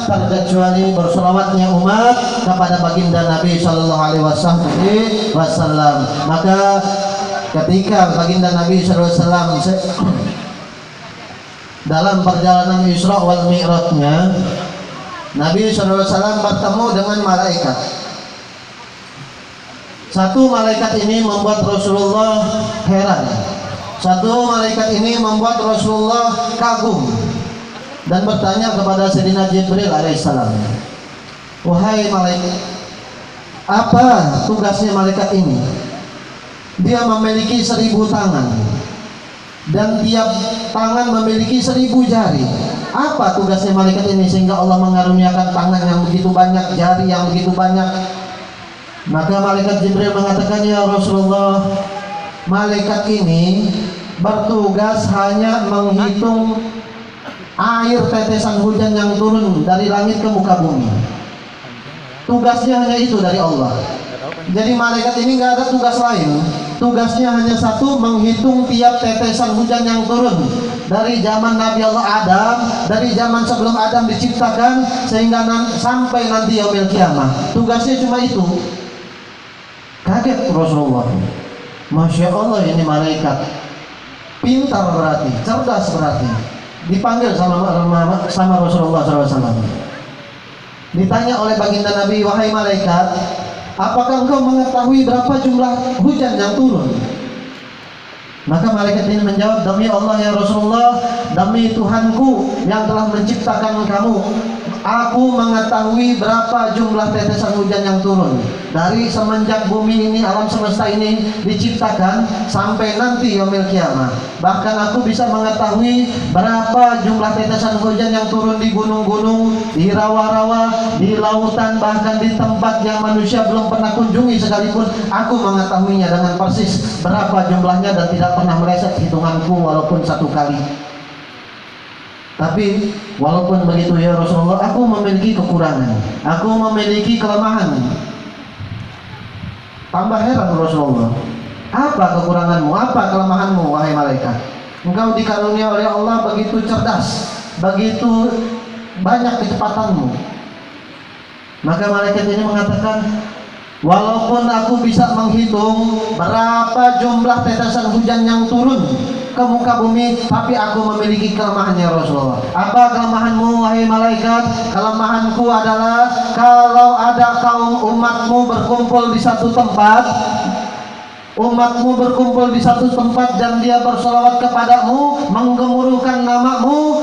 terkecuali berselawatnya umat kepada baginda Nabi Shallallahu Alaihi Wasallam. Maka ketika baginda Nabi Shallallahu Alaihi Wasallam dalam perjalanan Isra wal Mi'rajnya, Nabi Shallallahu Alaihi Wasallam bertemu dengan malaikat. Satu malaikat ini membuat Rasulullah heran. Satu malaikat ini membuat Rasulullah kagum dan bertanya kepada Sayyidina Jibril alaihissalam, wahai malaikat, apa tugasnya malaikat ini? Dia memiliki 1000 tangan dan tiap tangan memiliki 1000 jari. Apa tugasnya malaikat ini sehingga Allah mengaruniakan tangan yang begitu banyak, jari yang begitu banyak? Maka malaikat Jibril mengatakan, ya Rasulullah, malaikat ini bertugas hanya menghitung air tetesan hujan yang turun dari langit ke muka bumi. Tugasnya hanya itu dari Allah. Jadi malaikat ini nggak ada tugas lain. Tugasnya hanya satu, menghitung tiap tetesan hujan yang turun dari zaman Nabi Allah Adam, dari zaman sebelum Adam diciptakan sehingga sampai nanti yaumil kiamah. Tugasnya cuma itu. Kaget Rasulullah. Masya Allah, ini malaikat pintar berarti, cerdas berarti. Dipanggil sama Rasulullah SAW. Ditanya oleh baginda Nabi, wahai malaikat, apakah engkau mengetahui berapa jumlah hujan yang turun? Maka malaikat ini menjawab, demi Allah ya Rasulullah, demi Tuhanku yang telah menciptakan kamu, aku mengetahui berapa jumlah tetesan hujan yang turun dari semenjak bumi ini, alam semesta ini diciptakan sampai nanti yaumil kiamah. Bahkan aku bisa mengetahui berapa jumlah tetesan hujan yang turun di gunung-gunung, di rawa-rawa, di lautan, bahkan di tempat yang manusia belum pernah kunjungi sekalipun. Aku mengetahuinya dengan persis berapa jumlahnya dan tidak pernah meleset hitunganku walaupun satu kali. Tapi walaupun begitu ya Rasulullah, aku memiliki kekurangan, aku memiliki kelemahan. Tambah heran Rasulullah, apa kekuranganmu, apa kelemahanmu wahai malaikat? Engkau dikarunia oleh Allah begitu cerdas, begitu banyak kecepatanmu. Maka malaikat ini mengatakan, walaupun aku bisa menghitung berapa jumlah tetesan hujan yang turun ke muka bumi, tapi aku memiliki kelemahannya Rasulullah. Apa kelemahanmu wahai malaikat? Kelemahanku adalah kalau ada kaum umatmu berkumpul di satu tempat, umatmu berkumpul di satu tempat dan dia bersolawat kepadamu, menggemuruhkan namamu,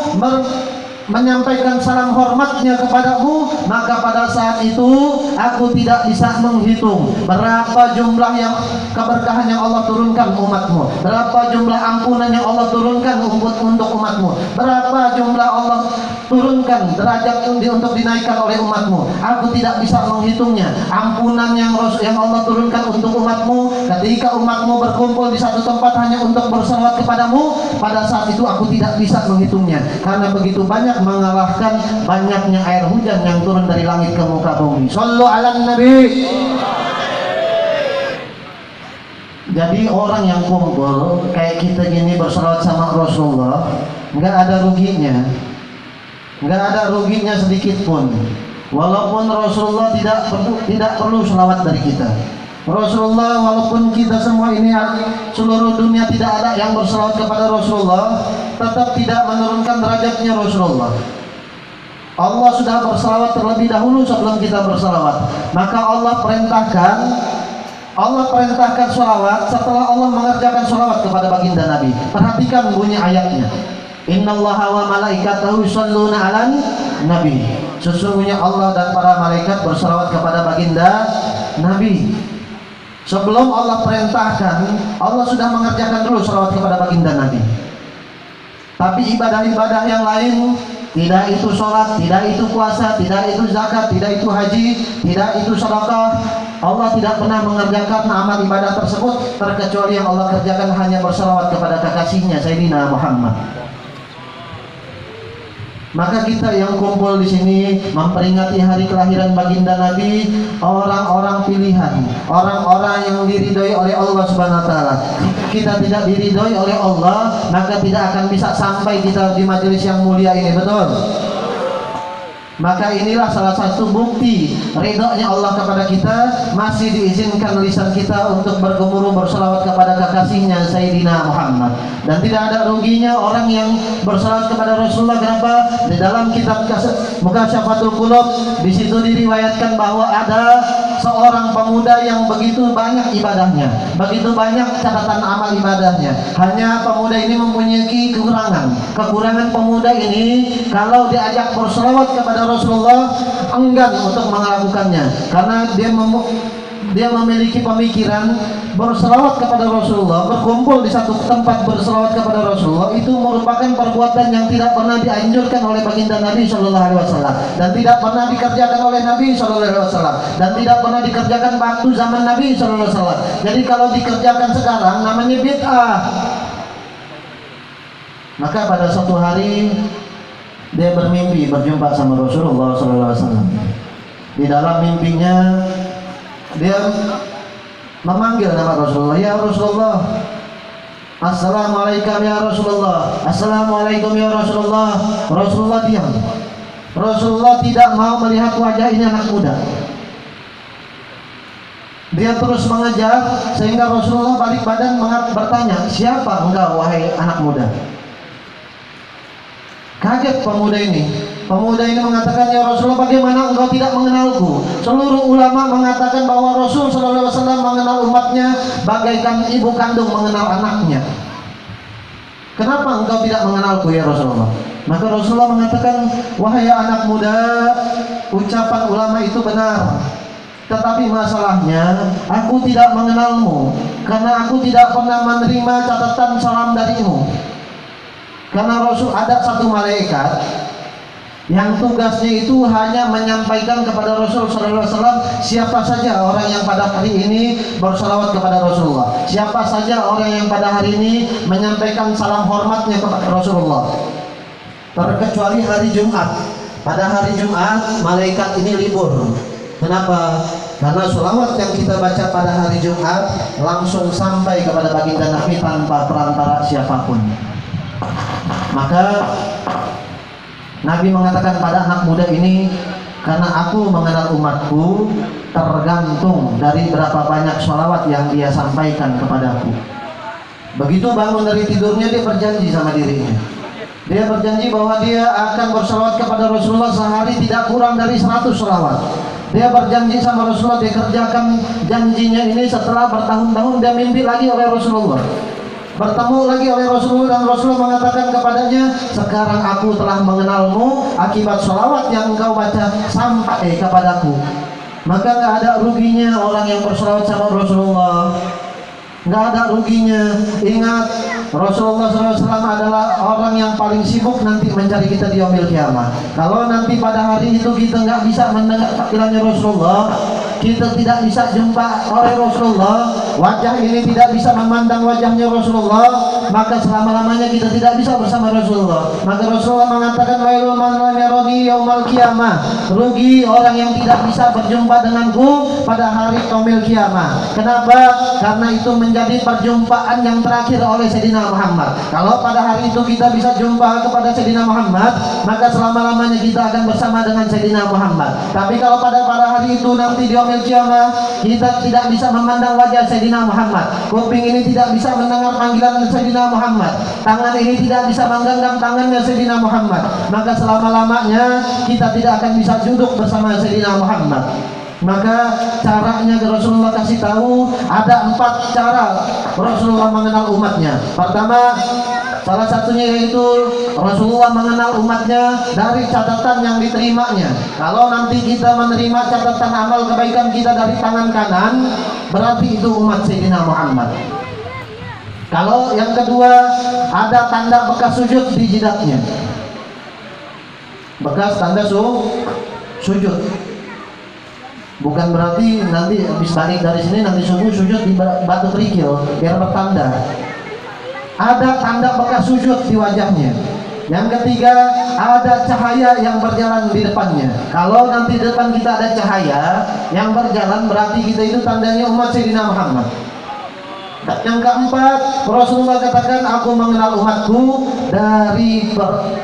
menyampaikan salam hormatnya kepadamu, maka pada saat itu aku tidak bisa menghitung berapa jumlah yang keberkahan yang Allah turunkan umatmu, berapa jumlah ampunan yang Allah turunkan untuk umatmu, berapa jumlah Allah turunkan derajat untuk dinaikkan oleh umatmu. Aku tidak bisa menghitungnya. Ampunan yang Allah turunkan untuk umatmu ketika umatmu berkumpul di satu tempat hanya untuk bersalawat kepadamu, pada saat itu aku tidak bisa menghitungnya, karena begitu banyak, mengalahkan banyaknya air hujan yang turun dari langit ke muka bumi. Shallu ala Nabi. Jadi orang yang kumpul kayak kita gini bersalawat sama Rasulullah, nggak ada ruginya, nggak ada ruginya sedikit pun. Walaupun Rasulullah tidak perlu salawat dari kita. Rasulullah, walaupun kita semua ini seluruh dunia tidak ada yang bersalawat kepada Rasulullah, tetap tidak menurunkan derajatnya Rasulullah. Allah sudah bersalawat terlebih dahulu sebelum kita bersalawat. Maka Allah perintahkan salawat setelah Allah mengerjakan salawat kepada baginda Nabi. Perhatikan bunyi ayatnya. Innallaha wa malaikatahu yusholluna 'alan nabi. Sesungguhnya Allah dan para malaikat bersalawat kepada baginda Nabi. Sebelum Allah perintahkan, Allah sudah mengerjakan dulu salawat kepada baginda Nabi. Tapi ibadah-ibadah yang lain, tidak itu sholat, tidak itu puasa, tidak itu zakat, tidak itu haji, tidak itu sedekah, Allah tidak pernah mengerjakan amal ibadah tersebut terkecuali yang Allah kerjakan hanya bersalawat kepada kekasihnya Sayyidina Muhammad. Maka kita yang kumpul di sini memperingati hari kelahiran baginda Nabi, orang-orang pilihan, orang-orang yang diridhoi oleh Allah Subhanahu wa taala. Kita tidak diridhoi oleh Allah, maka tidak akan bisa sampai kita di majelis yang mulia ini, betul? Maka inilah salah satu bukti ridhonya Allah kepada kita, masih diizinkan lisan kita untuk bergemuruh berselawat kepada kekasihnya Sayyidina Muhammad. Dan tidak ada ruginya orang yang berselawat kepada Rasulullah. Kenapa? Di dalam kitab Mukasyafatul Qulub di situ diriwayatkan bahwa ada seorang pemuda yang begitu banyak ibadahnya, begitu banyak catatan amal ibadahnya. Hanya pemuda ini mempunyai kekurangan. Kekurangan pemuda ini kalau diajak berselawat kepada Rasulullah enggan untuk melakukannya, karena dia memiliki pemikiran berselawat kepada Rasulullah, berkumpul di satu tempat berselawat kepada Rasulullah itu merupakan perbuatan yang tidak pernah dianjurkan oleh baginda Nabi Shallallahu Alaihi Wasallam, dan tidak pernah dikerjakan oleh Nabi Shallallahu Alaihi Wasallam, dan tidak pernah dikerjakan waktu zaman Nabi Shallallahu Alaihi Wasallam. Jadi kalau dikerjakan sekarang namanya bid'ah. Maka pada suatu hari dia bermimpi berjumpa sama Rasulullah Sallallahu Alaihi Wasallam. Di dalam mimpinya dia memanggil nama Rasulullah, ya Rasulullah, Assalamualaikum ya Rasulullah, Assalamualaikum ya Rasulullah. Rasulullah diam. Rasulullah tidak mau melihat wajah ini anak muda. Dia terus mengejar sehingga Rasulullah balik badan bertanya, siapa engkau wahai anak muda? Kaget pemuda ini. Pemuda ini mengatakan, ya Rasulullah, bagaimana engkau tidak mengenalku? Seluruh ulama mengatakan bahwa Rasul Sallallahu Alaihi Wasallam mengenal umatnya bagaikan ibu kandung mengenal anaknya. Kenapa engkau tidak mengenalku ya Rasulullah? Maka Rasulullah mengatakan, wahai anak muda, ucapan ulama itu benar, tetapi masalahnya aku tidak mengenalmu karena aku tidak pernah menerima catatan salam darimu. Karena Rasul ada satu malaikat yang tugasnya itu hanya menyampaikan kepada Rasul Sallallahu Alaihi Wasallam siapa saja orang yang pada hari ini bersalawat kepada Rasulullah, siapa saja orang yang pada hari ini menyampaikan salam hormatnya kepada Rasulullah, terkecuali hari Jumat. Pada hari Jumat malaikat ini libur. Kenapa? Karena sholawat yang kita baca pada hari Jumat langsung sampai kepada baginda Nabi tanpa perantara siapapun. Maka Nabi mengatakan pada anak muda ini, karena aku mengenal umatku tergantung dari berapa banyak sholawat yang dia sampaikan kepadaku. Begitu bangun dari tidurnya dia berjanji sama dirinya. Dia berjanji bahwa dia akan bersolawat kepada Rasulullah sehari tidak kurang dari 100 sholawat. Dia berjanji sama Rasulullah, dia kerjakan janjinya ini. Setelah bertahun-tahun dia mimpi lagi oleh Rasulullah, bertemu lagi oleh Rasulullah, dan Rasulullah mengatakan kepadanya, sekarang aku telah mengenalmu akibat sholawat yang engkau baca sampai kepadaku. Maka nggak ada ruginya orang yang bersolawat sama Rasulullah, nggak ada ruginya. Ingat, Rasulullah SAW adalah orang yang paling sibuk nanti mencari kita di yaumil kiamat. Kalau nanti pada hari itu kita nggak bisa mendengar panggilannya Rasulullah, kita tidak bisa jumpa oleh Rasulullah, wajah ini tidak bisa memandang wajahnya Rasulullah, maka selama-lamanya kita tidak bisa bersama Rasulullah. Maka Rasulullah mengatakan, wailul man lam yarani yaumal qiyamah, rugi orang yang tidak bisa berjumpa denganku pada hari yaumil kiamat. Kenapa? Karena itu menjadi perjumpaan yang terakhir oleh Sayyidina Muhammad. Kalau pada hari itu kita bisa jumpa kepada Sayyidina Muhammad, maka selama-lamanya kita akan bersama dengan Sayyidina Muhammad. Tapi kalau pada hari itu nanti di yaumil qiyamah kita tidak bisa memandang wajah Sayyidina Muhammad, kuping ini tidak bisa mendengar panggilan Sayyidina Muhammad, tangan ini tidak bisa menggenggam tangannya Sayyidina Muhammad, maka selama-lamanya kita tidak akan bisa duduk bersama Sayyidina Muhammad. Maka caranya Rasulullah kasih tahu ada 4 cara Rasulullah mengenal umatnya. Pertama, salah satunya yaitu Rasulullah mengenal umatnya dari catatan yang diterimanya. Kalau nanti kita menerima catatan amal kebaikan kita dari tangan kanan, berarti itu umat Sayyidina Muhammad. Kalau yang kedua, ada tanda bekas sujud di jidatnya, bekas tanda sujud. Bukan berarti nanti habis balik dari sini nanti subuh sujud di batu kerikil biar bertanda. Ada tanda bekas sujud di wajahnya. Yang ketiga, ada cahaya yang berjalan di depannya. Kalau nanti di depan kita ada cahaya yang berjalan, berarti kita itu tandanya umat Sayyidina Muhammad. Dan yang keempat, Rasulullah katakan, aku mengenal umatku dari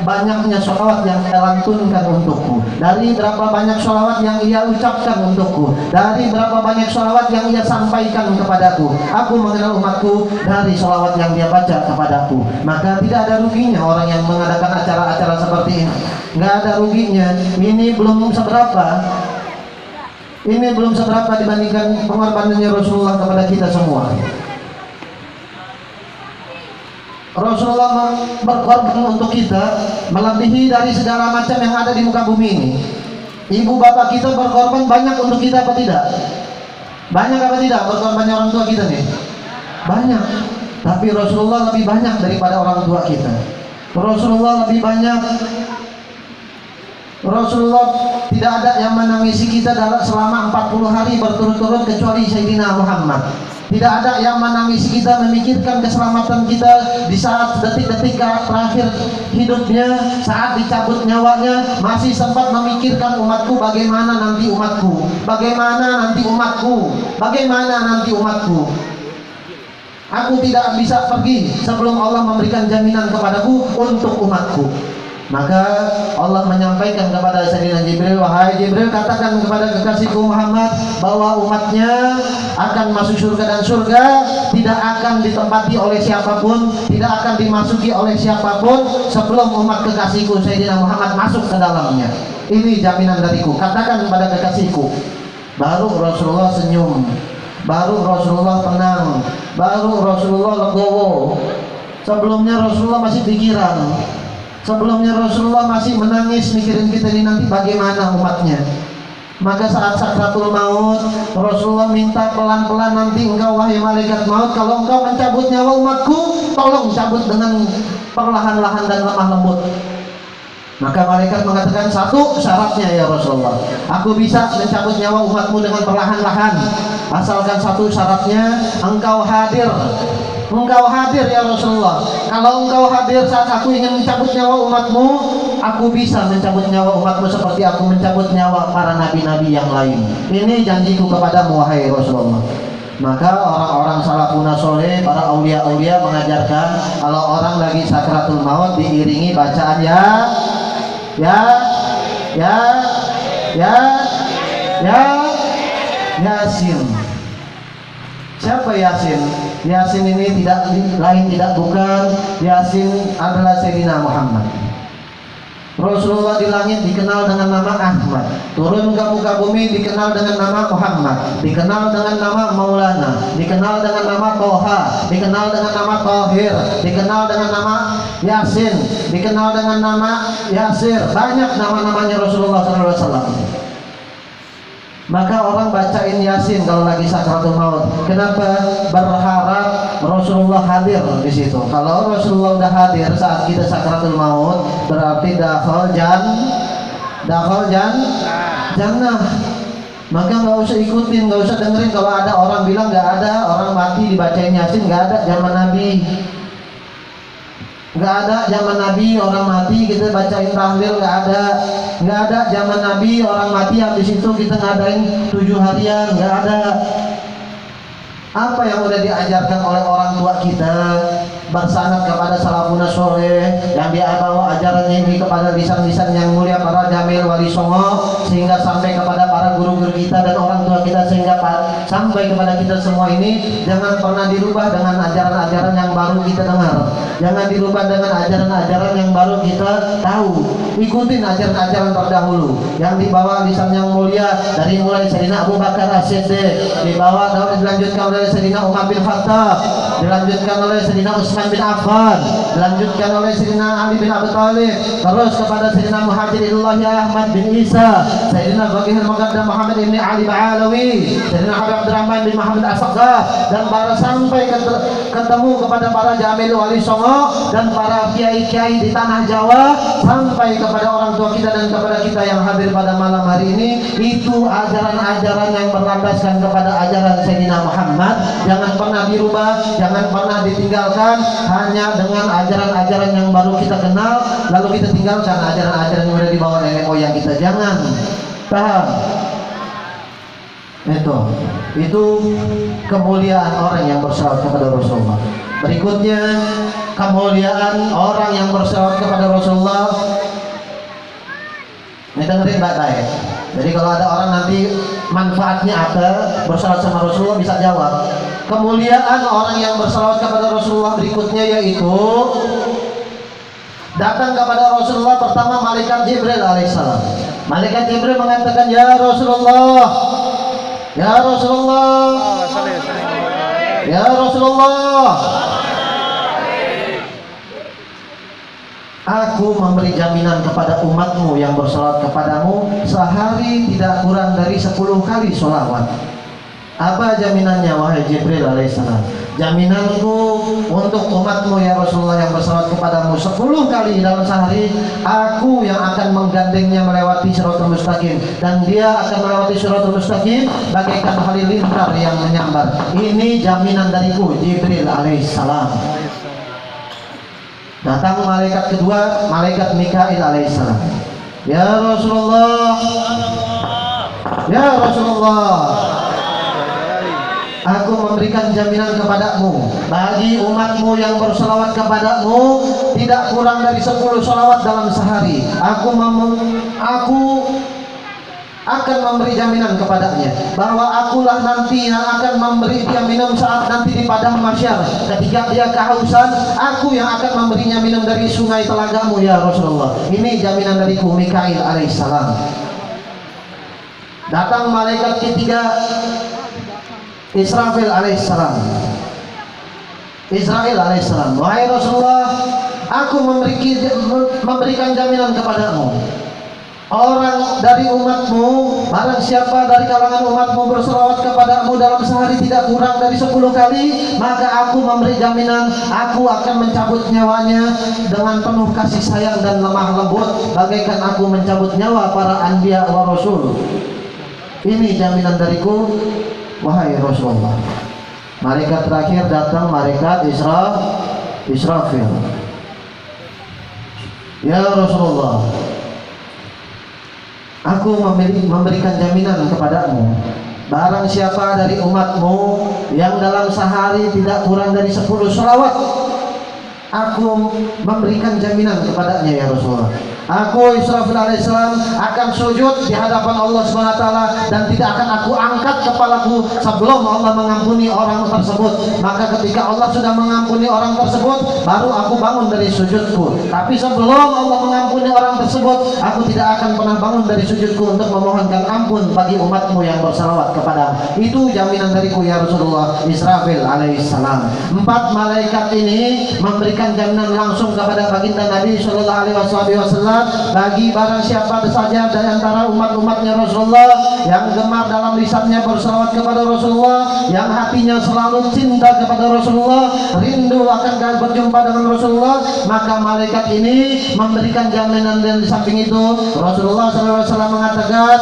banyaknya sholawat yang ia lantunkan untukku, dari berapa banyak sholawat yang ia ucapkan untukku, dari berapa banyak sholawat yang ia sampaikan kepadaku. Aku mengenal umatku dari sholawat yang dia baca kepadaku. Maka tidak ada ruginya orang yang mengadakan acara-acara seperti ini. Nggak ada ruginya. Ini belum seberapa. Ini belum seberapa dibandingkan pengorbanannya Rasulullah kepada kita semua. Rasulullah berkorban untuk kita melebihi dari segala macam yang ada di muka bumi ini. Ibu bapak kita berkorban banyak untuk kita apa tidak? Banyak apa tidak berkorbannya orang tua kita nih? Banyak. Tapi Rasulullah lebih banyak daripada orang tua kita. Rasulullah lebih banyak. Rasulullah tidak ada yang menangisi kita selama 40 hari berturut-turut kecuali Sayyidina Muhammad. Tidak ada yang menangisi kita, memikirkan keselamatan kita di saat detik-detik terakhir hidupnya, saat dicabut nyawanya, masih sempat memikirkan umatku, bagaimana nanti umatku, bagaimana nanti umatku, bagaimana nanti umatku. Aku tidak bisa pergi sebelum Allah memberikan jaminan kepadaku untuk umatku. Maka Allah menyampaikan kepada Sayyidina Jibril, wahai Jibril, katakan kepada kekasihku Muhammad bahwa umatnya akan masuk surga, dan surga tidak akan ditempati oleh siapapun, tidak akan dimasuki oleh siapapun sebelum umat kekasihku Sayyidina Muhammad masuk ke dalamnya. Ini jaminan dariku, katakan kepada kekasihku. Baru Rasulullah senyum, baru Rasulullah tenang, baru Rasulullah legowo. Sebelumnya Rasulullah masih pikiran. Sebelumnya Rasulullah masih menangis mikirin kita ini nanti bagaimana umatnya. Maka saat sakratul maut, Rasulullah minta pelan-pelan, nanti engkau wahai malaikat maut, kalau engkau mencabut nyawa umatku, tolong cabut dengan perlahan-lahan dan lemah lembut. Maka malaikat mengatakan, satu syaratnya ya Rasulullah, aku bisa mencabut nyawa umatmu dengan perlahan-lahan, asalkan satu syaratnya, engkau hadir. Engkau hadir ya Rasulullah. Kalau engkau hadir saat aku ingin mencabut nyawa umatmu, aku bisa mencabut nyawa umatmu seperti aku mencabut nyawa para nabi-nabi yang lain. Ini janjiku kepadamu wahai Rasulullah. Maka orang-orang salafun soleh, para aulia-aulia mengajarkan kalau orang lagi sakratul maut diiringi bacaan Yasin. Siapa Yasin? Yasin ini tidak lain tidak bukan, Yasin adalah Sayyidina Muhammad. Rasulullah di langit dikenal dengan nama Ahmad, turun ke muka bumi dikenal dengan nama Muhammad, dikenal dengan nama Maulana, dikenal dengan nama Toha, dikenal dengan nama Tohir, dikenal dengan nama Yasin, dikenal dengan nama Yasir. Banyak nama-namanya Rasulullah SAW. Maka orang bacain Yasin kalau lagi sakratul maut. Kenapa? Berharap Rasulullah hadir di situ. Kalau Rasulullah udah hadir saat kita sakratul maut, berarti dakhal jannah. Maka nggak usah ikutin, nggak usah dengerin kalau ada orang bilang nggak ada orang mati dibacain Yasin. Nggak ada zaman Nabi. Nggak ada zaman Nabi orang mati kita bacain tahlil, nggak ada. Nggak ada zaman Nabi orang mati habis itu kita ngadain 7 harian, nggak ada. Apa yang udah diajarkan oleh orang tua kita bersanad kepada salafun soleh, yang dia bawa ajarannya ini kepada lisan-lisan yang mulia para jamil wali songo, sehingga sampai kepada para guru-guru kita dan orang tua kita, sehingga sampai kepada kita semua ini. Jangan pernah dirubah dengan ajaran-ajaran yang baru kita dengar, jangan dirubah dengan ajaran-ajaran yang baru kita tahu. Ikutin ajaran-ajaran terdahulu yang dibawa lisan yang mulia, dari mulai Sayyidina Abu Bakar As-Siddiq, dibawa dan dilanjutkan oleh Sayyidina Umar bin Khattab, dilanjutkan oleh Sayyidina Utsman bin Affan, dilanjutkan oleh Sayyidina Ali bin Abi Thalib, terus kepada Sayyidina Muhajirillah Ahmad bin Isa, Sayyidina Baqir Muqaddam Muhammad bin Ali Ba'alawi, Sayyidina Habib Abdurrahman bin Muhammad As-Saqqaf, dan para sampai ketemu kepada para jamil wali songo dan para kiai-kiai di tanah Jawa, sampai kepada orang tua kita dan kepada kita yang hadir pada malam hari ini. Itu ajaran-ajaran yang berlandaskan kepada ajaran Sayyidina Muhammad. Jangan pernah dirubah, jangan pernah ditinggalkan hanya dengan ajaran-ajaran yang baru kita kenal lalu kita tinggalkan ajaran-ajaran yang sudah dibawa nenek moyang kita. Jangan. Paham? Itu kemuliaan orang yang bersalawat kepada Rasulullah. Berikutnya kemuliaan orang yang bersalawat kepada Rasulullah. Ini dengerin baik-baik. Jadi kalau ada orang nanti manfaatnya apa bersalawat sama Rasulullah bisa jawab. Kemuliaan orang yang bersalawat kepada Rasulullah berikutnya yaitu datang kepada Rasulullah pertama malaikat Jibril alaihissalam. Malaikat Jibril mengatakan, ya Rasulullah, ya Rasulullah, ya Rasulullah, aku memberi jaminan kepada umatmu yang bersalawat kepadamu sehari tidak kurang dari 10 kali sholawat. Apa jaminannya wahai Jibril alaihissalam? Jaminanku untuk umatmu ya Rasulullah yang bersalawat kepadamu 10 kali dalam sehari, aku yang akan menggandengnya melewati Shiratal Mustaqim, dan dia akan melewati Shiratal Mustaqim bagaikan halilintar yang menyambar. Ini jaminan dariku Jibril alaihissalam. Datang malaikat kedua, malaikat Mikail alaihissalam. Ya Rasulullah, ya Rasulullah, aku memberikan jaminan kepadamu bagi umatmu yang bersalawat kepadamu tidak kurang dari 10 salawat dalam sehari. Aku akan memberi jaminan kepadanya bahwa akulah nanti yang akan memberi dia minum saat nanti di padang mahsyar. Ketika dia kehausan, aku yang akan memberinya minum dari sungai telagamu ya Rasulullah. Ini jaminan dariku Mikail alaihissalam. Datang malaikat ketiga, Israfil alaihissalam. Israel alaihissalam, wahai Rasulullah, aku memberikan jaminan kepadamu, orang dari umatmu, barang siapa dari kalangan umatmu berselawat kepadamu dalam sehari tidak kurang dari 10 kali, maka aku memberi jaminan aku akan mencabut nyawanya dengan penuh kasih sayang dan lemah lembut bagaikan aku mencabut nyawa para anbiya wa rasul. Ini jaminan dariku wahai Rasulullah. Malaikat terakhir datang, malaikat Israfil. Ya Rasulullah, aku memberikan jaminan kepadamu, barang siapa dari umatmu yang dalam sehari tidak kurang dari 10 sholawat, aku memberikan jaminan kepadanya ya Rasulullah. Aku Israfil alaihissalam akan sujud di hadapan Allah SWT dan tidak akan aku angkat kepalaku sebelum Allah mengampuni orang tersebut. Maka ketika Allah sudah mengampuni orang tersebut, baru aku bangun dari sujudku. Tapi sebelum Allah mengampuni orang tersebut, aku tidak akan pernah bangun dari sujudku untuk memohonkan ampun bagi umatmu yang bersalawat kepadamu. Itu jaminan dariku ya Rasulullah. Israfil alaihissalam. 4 malaikat ini memberikan jaminan langsung kepada baginda Nabi Shallallahu Alaihi Wasallam bagi barang siapa saja dari antara umat-umatnya Rasulullah yang gemar dalam lisannya bersalawat kepada Rasulullah, yang hatinya selalu cinta kepada Rasulullah, rindu akan berjumpa dengan Rasulullah, maka malaikat ini memberikan jaminan. Dan di samping itu Rasulullah SAW mengatakan,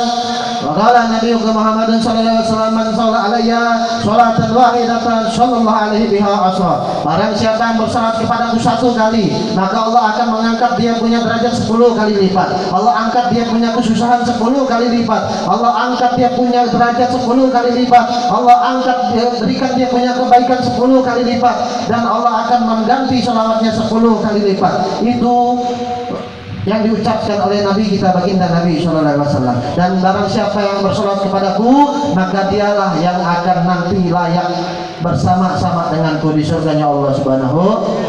waqala Nabi Muhammad sallallahu alaihi wasallam, man shalla alayya sholatan wahidatan sallallahu alaihi biha asra. Barang siapa yang bersalat kepadaku 1 kali, maka Allah akan mengangkat dia punya derajat 10 kali lipat. Allah angkat dia punya kesusahan 10 kali lipat. Allah angkat dia punya derajat 10 kali lipat. Allah angkat dia, berikan dia punya kebaikan 10 kali lipat. Dan Allah akan mengganti sholawatnya 10 kali lipat. Itu yang diucapkan oleh Nabi kita baginda Nabi Sallallahu Alaihi Wasallam. Dan barang siapa yang bersolawat kepadaku, maka dialah yang akan nanti layak bersama-sama denganku di surganya Allah Subhanahu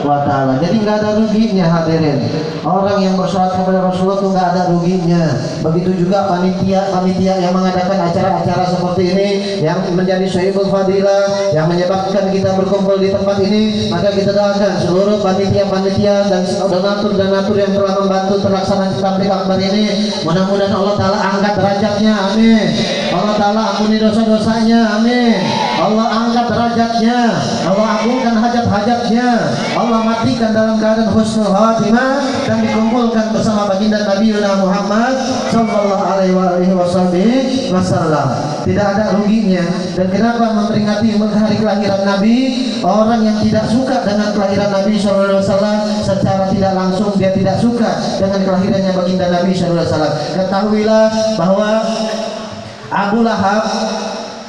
wa Ta'ala. Jadi nggak ada ruginya hadirin. Orang yang bersolawat kepada Rasulullah itu nggak ada ruginya. Begitu juga panitia yang mengadakan acara-acara seperti ini, yang menjadi sahibul fadilah, yang menyebabkan kita berkumpul di tempat ini. Maka kita doakan seluruh panitia-panitia dan donatur-donatur yang telah membantu terlaksanaan tabligh akbar ini. Mudah-mudahan Allah Ta'ala angkat derajatnya, amin. Allah Ta'ala ampuni dosa-dosanya, amin. Allah angkat derajatnya, Allah ampunikan hajat-hajatnya, Allah matikan dalam keadaan husnul khatimah dan dikumpulkan bersama baginda Nabi Muhammad sallallahu alaihi wasallam. Tidak ada ruginya. Dan kenapa memperingati hari kelahiran Nabi? Orang yang tidak suka dengan kelahiran Nabi sallallahu alaihi wasallam secara tidak langsung dia tidak suka dengan kelahirannya baginda Nabi sallallahu alaihi wasallam. Ketahuilah bahwa Abu Lahab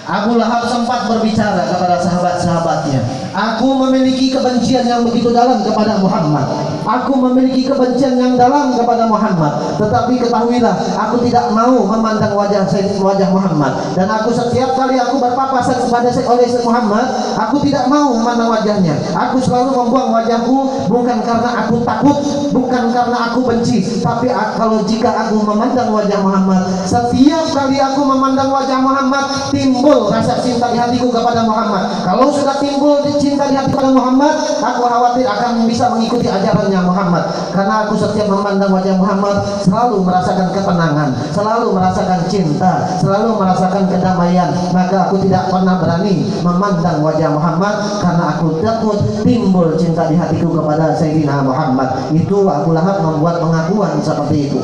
Abu Lahab sempat berbicara kepada sahabat-sahabatnya, aku memiliki kebencian yang begitu dalam kepada Muhammad, aku memiliki kebencian yang dalam kepada Muhammad, tetapi ketahuilah aku tidak mau memandang wajah Muhammad, dan aku setiap kali aku berpapasan kepada oleh Muhammad, aku tidak mau memandang wajahnya. Aku selalu membuang wajahku, bukan karena aku takut, bukan karena aku benci, tapi kalau jika aku memandang wajah Muhammad, setiap kali aku memandang wajah Muhammad, timbul rasa cinta di hatiku kepada Muhammad. Kalau sudah timbul cinta di hati kepada Muhammad, aku khawatir akan bisa mengikuti ajarannya Muhammad, karena aku setiap memandang wajah Muhammad selalu merasakan ketenangan, selalu merasakan cinta, selalu merasakan kedamaian. Maka aku tidak pernah berani memandang wajah Muhammad karena aku takut timbul cinta di hatiku kepada Sayyidina Muhammad. Itu Abu Lahab membuat pengakuan seperti itu.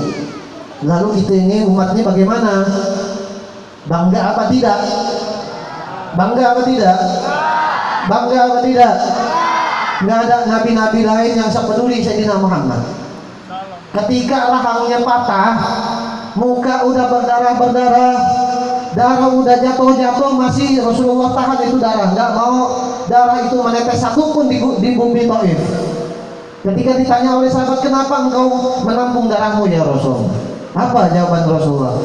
Lalu kita ini umatnya bagaimana? Bangga apa tidak? Bangga apa tidak? Bangga apa tidak? Nggak ada nabi-nabi lain yang sepeduli Sayyidina Muhammad. Ketika rahangnya patah, muka udah berdarah-berdarah, darah udah jatuh-jatuh, masih Rasulullah tahan itu darah, nggak mau darah itu menetes satupun di bumi Taif. Ketika ditanya oleh sahabat, kenapa engkau menampung darahmu ya Rasul? Apa jawaban Rasulullah?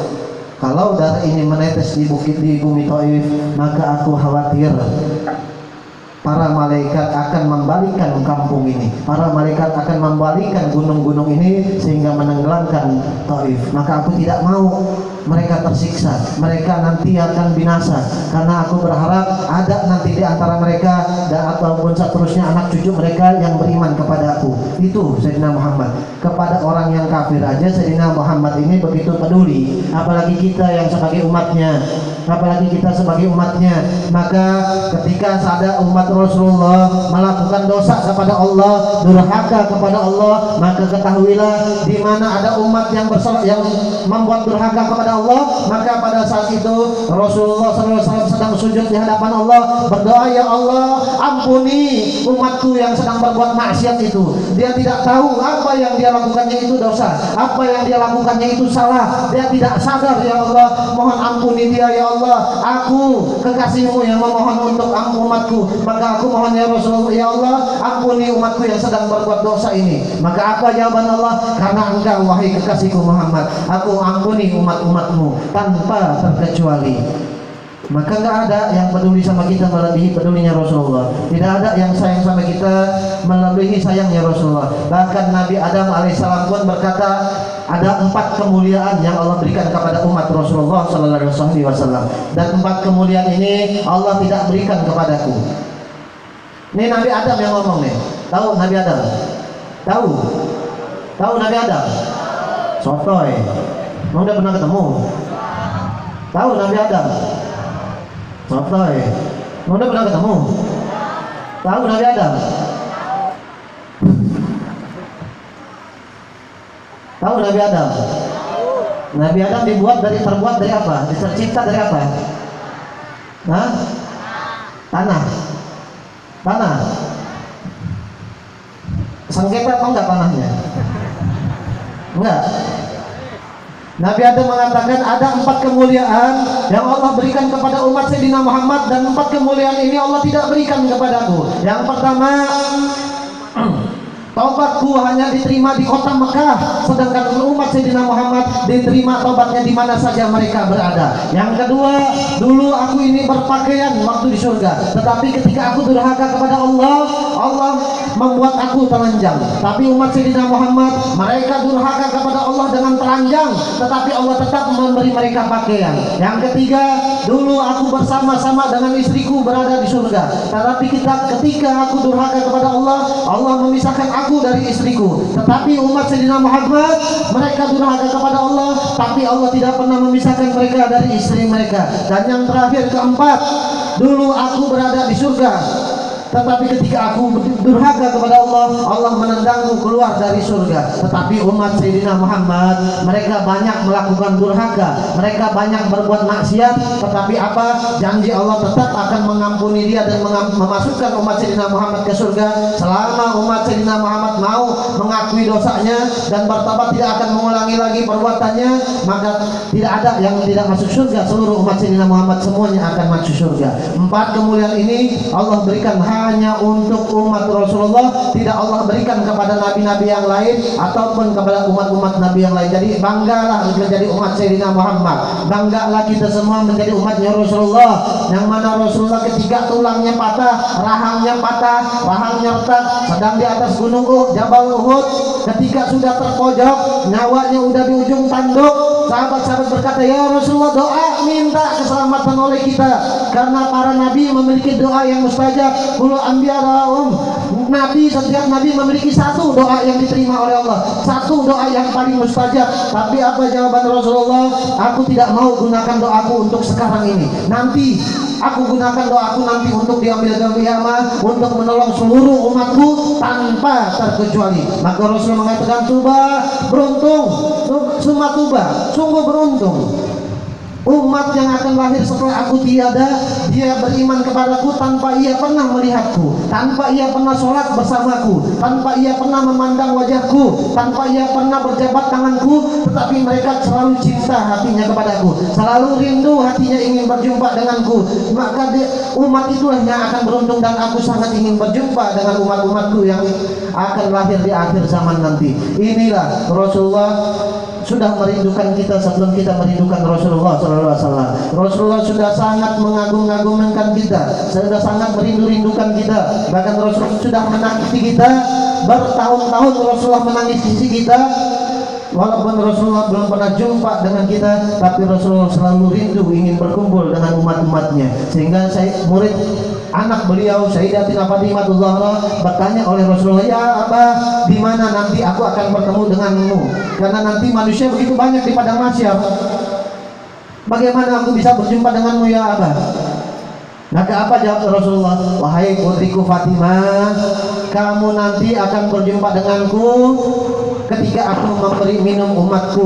Kalau darah ini menetes di bumi Taif, maka aku khawatir para malaikat akan membalikkan kampung ini, para malaikat akan membalikkan gunung-gunung ini sehingga menenggelamkan Taif. Maka aku tidak mau mereka tersiksa, mereka nanti akan binasa, karena aku berharap ada nanti di antara mereka dan ataupun seterusnya anak cucu mereka yang beriman kepada aku. Itu Sayyidina Muhammad. Kepada orang yang kafir aja Sayyidina Muhammad ini begitu peduli, apalagi kita yang sebagai umatnya, apalagi kita sebagai umatnya. Maka ketika ada umat Rasulullah melakukan dosa kepada Allah, durhaka kepada Allah, maka ketahuilah di mana ada umat yang membuat durhaka kepada Allah, maka pada saat itu Rasulullah SAW sedang sujud di hadapan Allah, berdoa, ya Allah ampuni umatku yang sedang berbuat maksiat itu. Dia tidak tahu apa yang dia lakukannya itu dosa, apa yang dia lakukannya itu salah, dia tidak sadar. Ya Allah, mohon ampuni dia ya Allah, aku kekasihmu yang memohon untuk umatku, maka aku mohon ya Rasulullah, ya Allah ampuni umatku yang sedang berbuat dosa ini. Maka apa jawaban Allah? Karena engkau wahai kekasihku Muhammad, aku ampuni umat-umatmu tanpa terkecuali. Maka nggak ada yang peduli sama kita melebihi pedulinya Rasulullah. Tidak ada yang sayang sama kita melebihi sayangnya Rasulullah. Bahkan Nabi Adam alaihissalam pun berkata, ada 4 kemuliaan yang Allah berikan kepada umat Rasulullah sallallahu alaihi wasallam, dan 4 kemuliaan ini Allah tidak berikan kepadaku. Ini Nabi Adam yang ngomong nih. Tahu Nabi Adam? Tahu? Tahu Nabi Adam? Sotoy. Mau udah pernah ketemu? Tahu Nabi Adam? Sotoy. Mau udah pernah ketemu? Tahu Nabi Adam? Tahu Nabi Adam? Nabi Adam terbuat dari apa? Tercipta dari apa? Hah? Tanah. Tanah. Sengketa apa enggak tanahnya? Enggak. Nabi Adam mengatakan ada 4 kemuliaan yang Allah berikan kepada umat Sayyidina Muhammad, dan 4 kemuliaan ini Allah tidak berikan kepadaku. Yang pertama, taubatku hanya diterima di kota Mekah, sedangkan umat Sayyidina Muhammad diterima taubatnya di mana saja mereka berada. Yang kedua, dulu aku ini berpakaian waktu di surga, tetapi ketika aku durhaka kepada Allah, Allah membuat aku telanjang. Tapi umat Sayyidina Muhammad, mereka durhaka kepada Allah dengan telanjang, tetapi Allah tetap memberi mereka pakaian. Yang ketiga, dulu aku bersama-sama dengan istriku berada di surga, tetapi ketika aku durhaka kepada Allah, Allah memisahkan aku dari istriku. Tetapi umat Sayyidina Muhammad, mereka durhaka kepada Allah, tapi Allah tidak pernah memisahkan mereka dari istri mereka. Dan yang terakhir, keempat, dulu aku berada di surga, Tetapi ketika aku durhaka kepada Allah, Allah menendangku keluar dari surga. Tetapi umat Sayyidina Muhammad, mereka banyak melakukan durhaka, mereka banyak berbuat maksiat, tetapi apa? Janji Allah tetap akan mengampuni dia dan memasukkan umat Sayyidina Muhammad ke surga selama umat Sayyidina Muhammad mau mengakui dosanya dan bertobat, tidak akan mengulangi lagi perbuatannya, maka tidak ada yang tidak masuk surga. Seluruh umat Sayyidina Muhammad semuanya akan masuk surga. 4 kemuliaan ini Allah berikan hanya untuk umat Rasulullah, tidak Allah berikan kepada nabi-nabi yang lain ataupun kepada umat-umat nabi yang lain. Jadi banggalah menjadi umat Sayyidina Muhammad, banggalah kita semua menjadi umatnya Rasulullah, yang mana Rasulullah ketika tulangnya patah, rahangnya retak, sedang di atas gunung Jabal Uhud, ketika sudah terpojok, nyawanya udah di ujung tanduk, sahabat-sahabat berkata, ya Rasulullah, doa minta keselamatan oleh kita, karena para nabi memiliki doa yang mustajab. Kullu anbiya nabi, setiap nabi memiliki satu doa yang diterima oleh Allah, satu doa yang paling mustajab. Tapi apa jawaban Rasulullah? Aku tidak mau gunakan doaku untuk sekarang ini, nanti aku gunakan doaku nanti untuk diambil kiamat, untuk menolong seluruh umatku tanpa terkecuali. Maka Rasul mengatakan, tuba, beruntung, summa tuba, sungguh beruntung umat yang akan lahir setelah aku tiada, dia beriman kepadaku tanpa ia pernah melihatku, tanpa ia pernah sholat bersamaku, tanpa ia pernah memandang wajahku, tanpa ia pernah berjabat tanganku, tetapi mereka selalu cinta hatinya kepadaku, selalu rindu hatinya ingin berjumpa denganku. Maka umat itulah yang akan beruntung, dan aku sangat ingin berjumpa dengan umat-umatku yang akan lahir di akhir zaman nanti. Inilah Rasulullah sudah merindukan kita sebelum kita merindukan Rasulullah SAW. Rasulullah sudah sangat mengagung-agungkan kita, sudah sangat merindu-rindukan kita. Bahkan Rasulullah sudah menangisi kita bertahun-tahun. Rasulullah menangisi kita, walaupun Rasulullah belum pernah jumpa dengan kita, tapi Rasulullah selalu rindu ingin berkumpul dengan umat-umatnya. Sehingga saya murid anak beliau Sayyidatina Fatimah Zahra bertanya oleh Rasulullah, ya Abah, di mana nanti aku akan bertemu denganmu? Karena nanti manusia begitu banyak di padang mahsyar. Bagaimana aku bisa berjumpa denganmu ya Abah? Maka apa jawab Rasulullah? Wahai putriku Fatimah, kamu nanti akan berjumpa denganku ketika aku memberi minum umatku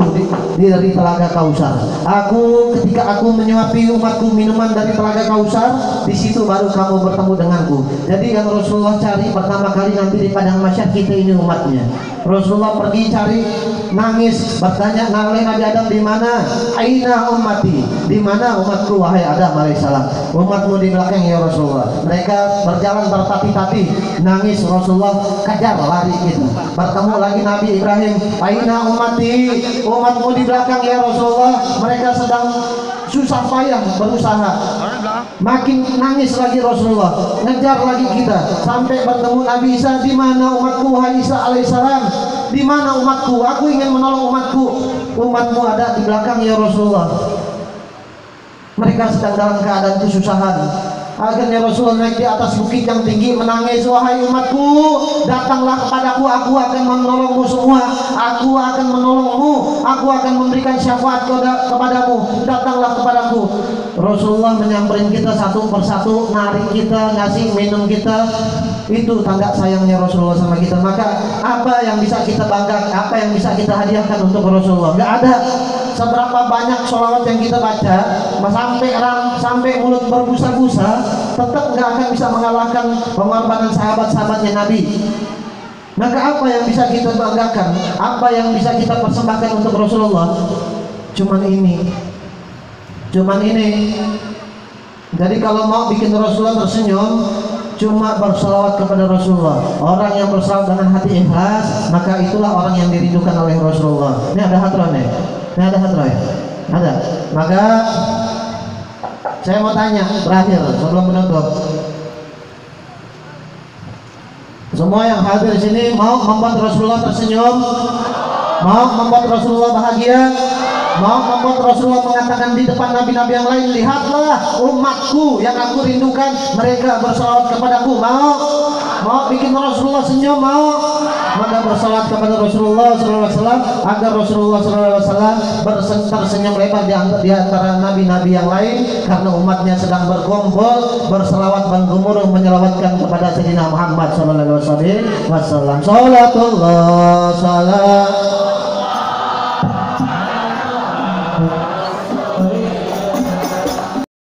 dari telaga Kausar. Ketika aku menyuapi umatku minuman dari telaga Kausar, di situ baru kamu bertemu denganku. Jadi yang Rasulullah cari pertama kali nanti di padang mahsyar, kita ini umatnya. Rasulullah pergi cari, nangis, bertanya oleh Nabi Adam, di mana? Aina ummati, di mana umatku wahai Adam alaihissalam? Umatmu di belakang ya Rasulullah. Mereka berjalan bertati-tati, nangis. Rasulullah kejar, lari gitu. Bertemu lagi Nabi Ibrahim, aina ummati, umatmu di belakang ya Rasulullah. Mereka sedang susah payah berusaha. Makin nangis lagi Rasulullah, ngejar lagi kita sampai bertemu Nabi Isa, di mana umatku wahai Isa alaihissalam? Di mana umatku? Aku ingin menolong umatku. Umatmu ada di belakang ya Rasulullah. Mereka sedang dalam keadaan kesusahan. Akhirnya Rasulullah naik di atas bukit yang tinggi menangis, wahai umatku, datanglah kepadaku, aku akan menolongmu semua, aku akan menolongmu, aku akan memberikan syafaat kepadamu, datanglah kepadaku. Rasulullah menyamperin kita satu persatu, narik kita, ngasih minum kita. Itu tanda sayangnya Rasulullah sama kita. Maka apa yang bisa kita banggakan, apa yang bisa kita hadiahkan untuk Rasulullah? Gak ada. Seberapa banyak sholawat yang kita baca, sampai mulut berbusa-busa, tetap gak akan bisa mengalahkan pengorbanan sahabat-sahabatnya Nabi. Maka apa yang bisa kita banggakan, apa yang bisa kita persembahkan untuk Rasulullah? Cuman ini. Jadi kalau mau bikin Rasulullah tersenyum, cuma bersalawat kepada Rasulullah. Orang yang bersalawat dengan hati ikhlas, maka itulah orang yang dirindukan oleh Rasulullah. Ini ada hadron ya? Ini ada hadron ya? Ada. Maka saya mau tanya terakhir sebelum menutup. Semua yang hadir di sini mau membuat Rasulullah tersenyum? Mau membuat Rasulullah bahagia? Mau membuat Rasulullah mengatakan di depan nabi-nabi yang lain, lihatlah umatku yang aku rindukan, mereka bersalawat kepadaku. Mau bikin Rasulullah senyum, mau? Maka bersalawat kepada Rasulullah SAW agar Rasulullah SAW tersenyum lebar di antara nabi-nabi yang lain, karena umatnya sedang berkumpul bersalawat bergemuruh menyelawatkan kepada Sayyidina Muhammad SAW. Salatullah salam